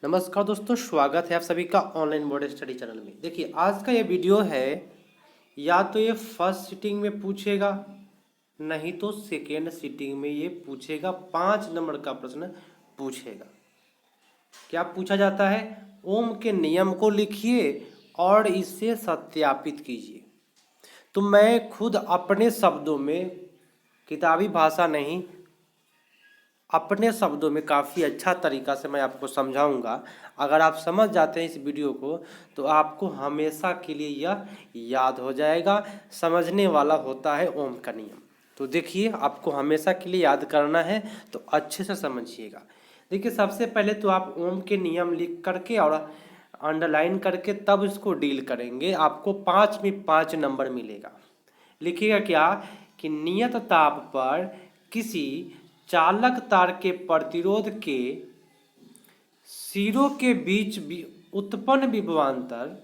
नमस्कार दोस्तों, स्वागत है आप सभी का ऑनलाइन बोर्ड स्टडी चैनल में। देखिए आज का ये वीडियो है, या तो ये फर्स्ट सीटिंग में पूछेगा, नहीं तो सेकेंड सीटिंग में ये पूछेगा। 5 नंबर का प्रश्न पूछेगा। क्या पूछा जाता है? ओम के नियम को लिखिए और इसे सत्यापित कीजिए। तो मैं खुद अपने शब्दों में, किताबी भाषा नहीं, अपने शब्दों में काफ़ी अच्छा तरीका से मैं आपको समझाऊंगा। अगर आप समझ जाते हैं इस वीडियो को तो आपको हमेशा के लिए यह याद हो जाएगा। समझने वाला होता है ओम का नियम। तो देखिए, आपको हमेशा के लिए याद करना है तो अच्छे से समझिएगा। देखिए, सबसे पहले तो आप ओम के नियम लिख करके और अंडरलाइन करके तब इसको डील करेंगे। आपको 5 में 5 नंबर मिलेगा। लिखिएगा क्या कि नियत ताप पर किसी चालक तार के प्रतिरोध के सिरों के बीच उत्पन्न विभवांतर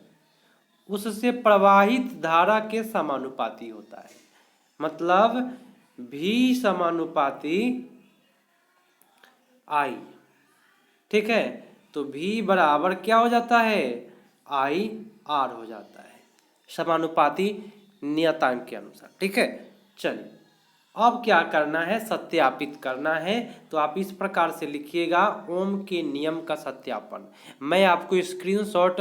उससे प्रवाहित धारा के समानुपाती होता है। मतलब V समानुपाती I। ठीक है, तो V बराबर क्या हो जाता है? I R हो जाता है, समानुपाती नियतांक के अनुसार। ठीक है, चलिए अब क्या करना है? सत्यापित करना है। तो आप इस प्रकार से लिखिएगा, ओम के नियम का सत्यापन। मैं आपको स्क्रीनशॉट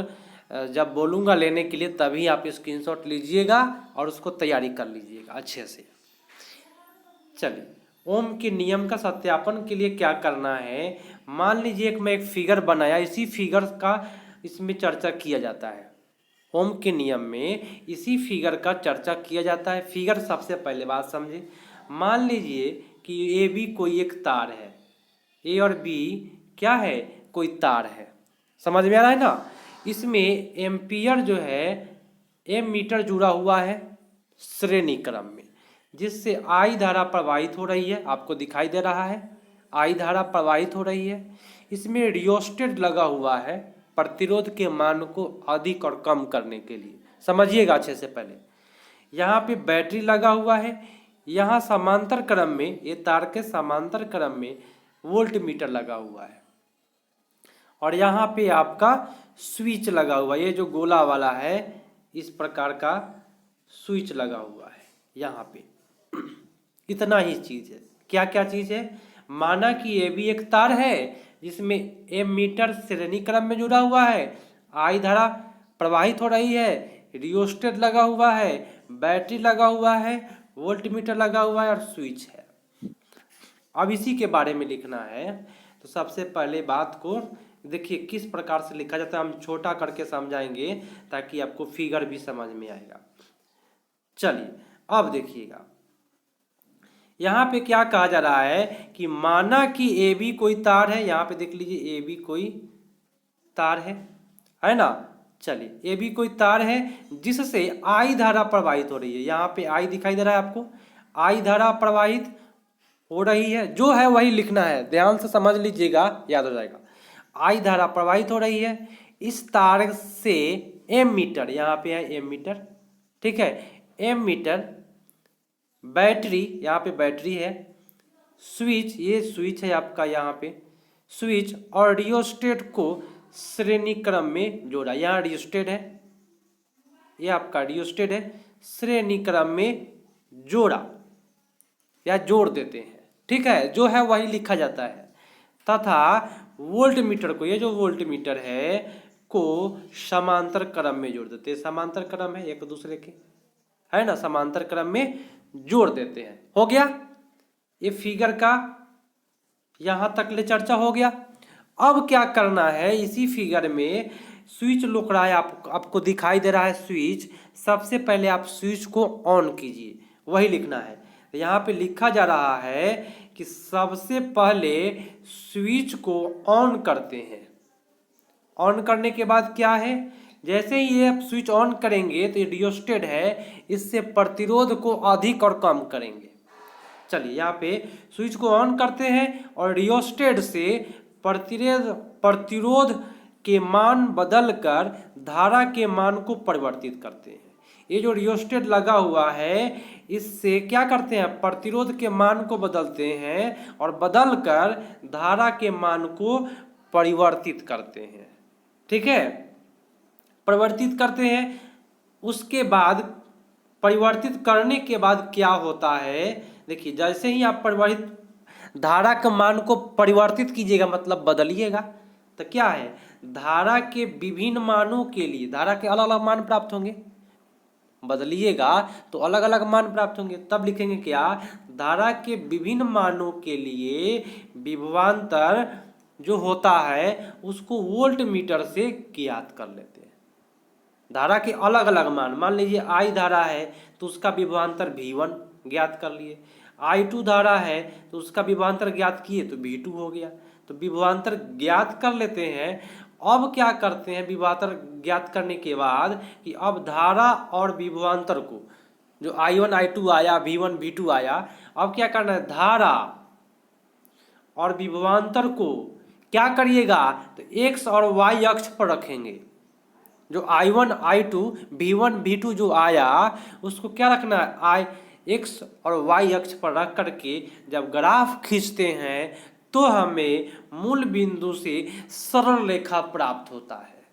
जब बोलूँगा लेने के लिए तभी आप स्क्रीनशॉट लीजिएगा और उसको तैयारी कर लीजिएगा अच्छे से। चलिए, ओम के नियम का सत्यापन के लिए क्या करना है? मान लीजिए मैं एक फिगर बनाया, इसी फिगर का इसमें चर्चा किया जाता है। ओम के नियम में इसी फिगर का चर्चा किया जाता है। फिगर सबसे पहले बात समझे। मान लीजिए कि ए बी कोई एक तार है, ए और बी क्या है? कोई तार है। समझ में आ रहा है ना? इसमें एम्पियर जो है एम मीटर जुड़ा हुआ है श्रेणी क्रम में, जिससे आई धारा प्रवाहित हो रही है। आपको दिखाई दे रहा है आई धारा प्रवाहित हो रही है। इसमें रियोस्टेट लगा हुआ है प्रतिरोध के मान को अधिक और कम करने के लिए। समझिएगा अच्छे से। पहले यहाँ पे बैटरी लगा हुआ है। यहाँ समांतर क्रम में, ये तार के समांतर क्रम में वोल्ट मीटर लगा हुआ है। और यहाँ पे आपका स्विच लगा हुआ है, ये जो गोला वाला है इस प्रकार का स्विच लगा हुआ है यहाँ पे। इतना ही चीज है। क्या क्या चीज है? माना कि ये भी एक तार है जिसमें एम मीटर श्रेणी क्रम में जुड़ा हुआ है, आई धारा प्रवाहित हो रही है, रियोस्टेट लगा हुआ है, बैटरी लगा हुआ है, वोल्ट मीटर लगा हुआ है और स्विच है। अब इसी के बारे में लिखना है। तो सबसे पहले बात को देखिए किस प्रकार से लिखा जाता है, हम छोटा करके समझाएंगे ताकि आपको फिगर भी समझ में आएगा। चलिए अब देखिएगा, यहाँ पे क्या कहा जा रहा है कि माना कि ए बी कोई तार है। यहाँ पे देख लीजिए ए बी कोई तार है ना? चलिए, ए बी कोई तार है जिससे आई धारा प्रवाहित हो रही है। यहाँ पे आई दिखाई दे रहा है आपको, आई धारा प्रवाहित हो रही है, जो है वही लिखना है। ध्यान से समझ लीजिएगा, याद हो जाएगा। आई धारा प्रवाहित हो रही है इस तार से एम मीटर, यहाँ पे है एम मीटर। ठीक है, एम मीटर, बैटरी, यहाँ पे बैटरी है, स्विच, ये स्विच है आपका यहाँ पे स्विच, और रियोस्टेट को श्रेणी क्रम में जोड़ा। यहाँ रियोस्टेट है, ये आपका रियोस्टेट है, श्रेणी क्रम में जोड़ा या जोड़ देते हैं। ठीक है, जो है वही लिखा जाता है। तथा वोल्ट मीटर को, ये जो वोल्ट मीटर है को समांतर क्रम में जोड़ देते हैं। समांतर क्रम है एक दूसरे के, है ना? समांतर क्रम में जोड़ देते हैं। हो गया, ये फिगर का यहां तक ले चर्चा हो गया। अब क्या करना है? इसी फिगर में स्विच लुक रहा है, आपको दिखाई दे रहा है स्विच। सबसे पहले आप स्विच को ऑन कीजिए, वही लिखना है। यहाँ पे लिखा जा रहा है कि सबसे पहले स्विच को ऑन करते हैं। ऑन करने के बाद क्या है? जैसे ही ये स्विच ऑन करेंगे तो ये रियोस्टेट है, इससे प्रतिरोध को अधिक और कम करेंगे। चलिए, यहाँ पे स्विच को ऑन करते हैं और रियोस्टेट से प्रतिरोध के मान बदलकर धारा के मान को परिवर्तित करते हैं। ये जो रियोस्टेट लगा हुआ है इससे क्या करते हैं? प्रतिरोध के मान को बदलते हैं और बदलकर धारा के मान को परिवर्तित करते हैं। ठीक है, परिवर्तित करते हैं। उसके बाद परिवर्तित करने के बाद क्या होता है, देखिए जैसे ही आप परिवर्तित धारा के मान को परिवर्तित कीजिएगा मतलब बदलिएगा, तो क्या है, धारा के विभिन्न मानों के लिए धारा के अलग अलग मान प्राप्त होंगे। बदलिएगा तो अलग अलग मान प्राप्त होंगे। तब लिखेंगे क्या, धारा के विभिन्न मानों के लिए विभवांतर जो होता है उसको वोल्ट मीटर से ज्ञात कर लेते हैं। धारा के अलग अलग मान लीजिए I धारा है तो उसका विभवांतर V1 ज्ञात कर लिए, I2 धारा है तो उसका विभवांतर ज्ञात किए तो V2 हो गया। तो विभवांतर ज्ञात कर लेते हैं। अब क्या करते हैं, विभवांतर ज्ञात करने के बाद कि अब धारा और विभवांतर को, जो I1 I2 आया, V1 V2 आया, अब क्या करना है, धारा और विभवांतर को क्या करिएगा, तो x और y अक्ष पर रखेंगे। जो I1 I2 V1 V2 जो आया उसको क्या रखना है, x और y अक्ष पर रख करके जब ग्राफ खींचते हैं तो हमें मूल बिंदु से सरल रेखा प्राप्त होता है।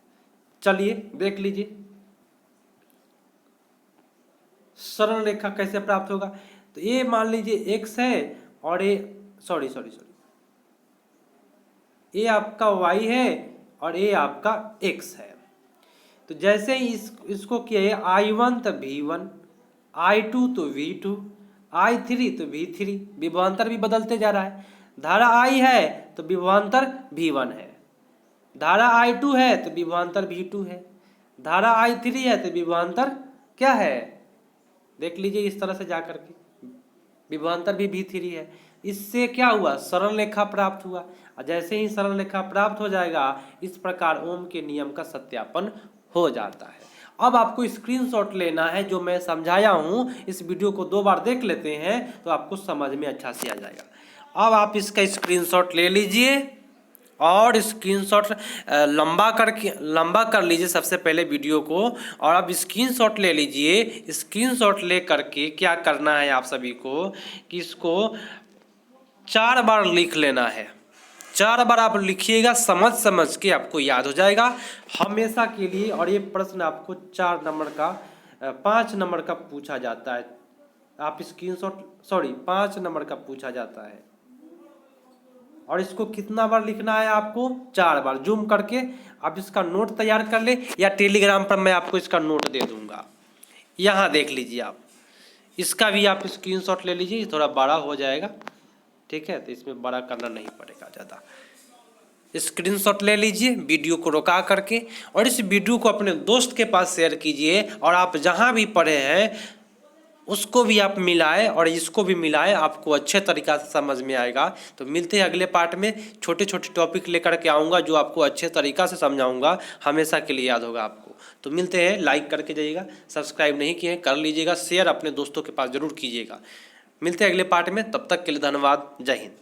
चलिए देख लीजिए सरल रेखा कैसे प्राप्त होगा। तो ये मान लीजिए x है और ये सॉरी ये आपका y है और ये आपका x है। तो जैसे ही इसको किए I1 तो V1, I2 तो V2, I3 तो V3, विभवांतर भी बदलते जा रहा है। धारा I है तो विभवांतर V1 है, धारा I2 है तो विभवांतर V2 है, धारा I3 है तो विभवांतर क्या है, देख लीजिए इस तरह से जा करके विभवांतर भी V3 है। इससे क्या हुआ, सरल रेखा प्राप्त हुआ। और जैसे ही सरल रेखा प्राप्त हो जाएगा इस प्रकार ओम के नियम का सत्यापन हो जाता है। अब आपको स्क्रीनशॉट लेना है, जो मैं समझाया हूँ इस वीडियो को 2 बार देख लेते हैं तो आपको समझ में अच्छा से आ जाएगा। अब आप इसका स्क्रीनशॉट ले लीजिए और स्क्रीनशॉट लंबा कर लीजिए सबसे पहले वीडियो को, और अब स्क्रीनशॉट ले लीजिए। स्क्रीनशॉट ले करके क्या करना है आप सभी को कि इसको 4 बार लिख लेना है। 4 बार आप लिखिएगा, समझ समझ के आपको याद हो जाएगा हमेशा के लिए। और ये प्रश्न आपको 4 नंबर का 5 नंबर का पूछा जाता है। आप स्क्रीनशॉट 5 नंबर का पूछा जाता है। और इसको कितना बार लिखना है आपको, 4 बार। जूम करके आप इसका नोट तैयार कर ले, या टेलीग्राम पर मैं आपको इसका नोट दे दूंगा। यहाँ देख लीजिए आप, इसका भी आप स्क्रीनशॉट ले लीजिए, थोड़ा बड़ा हो जाएगा। ठीक है, तो इसमें बड़ा करना नहीं पड़ेगा ज़्यादा। स्क्रीनशॉट ले लीजिए वीडियो को रोका करके, और इस वीडियो को अपने दोस्त के पास शेयर कीजिए। और आप जहाँ भी पढ़े हैं उसको भी आप मिलाएं और इसको भी मिलाएं, आपको अच्छे तरीक़ा से समझ में आएगा। तो मिलते हैं अगले पार्ट में, छोटे छोटे टॉपिक लेकर के आऊँगा जो आपको अच्छे तरीक़ा से समझाऊँगा, हमेशा के लिए याद होगा आपको। तो मिलते हैं, लाइक करके जाइएगा, सब्सक्राइब नहीं किए कर लीजिएगा, शेयर अपने दोस्तों के पास ज़रूर कीजिएगा। मिलते हैं अगले पार्ट में, तब तक के लिए धन्यवाद, जय हिंद।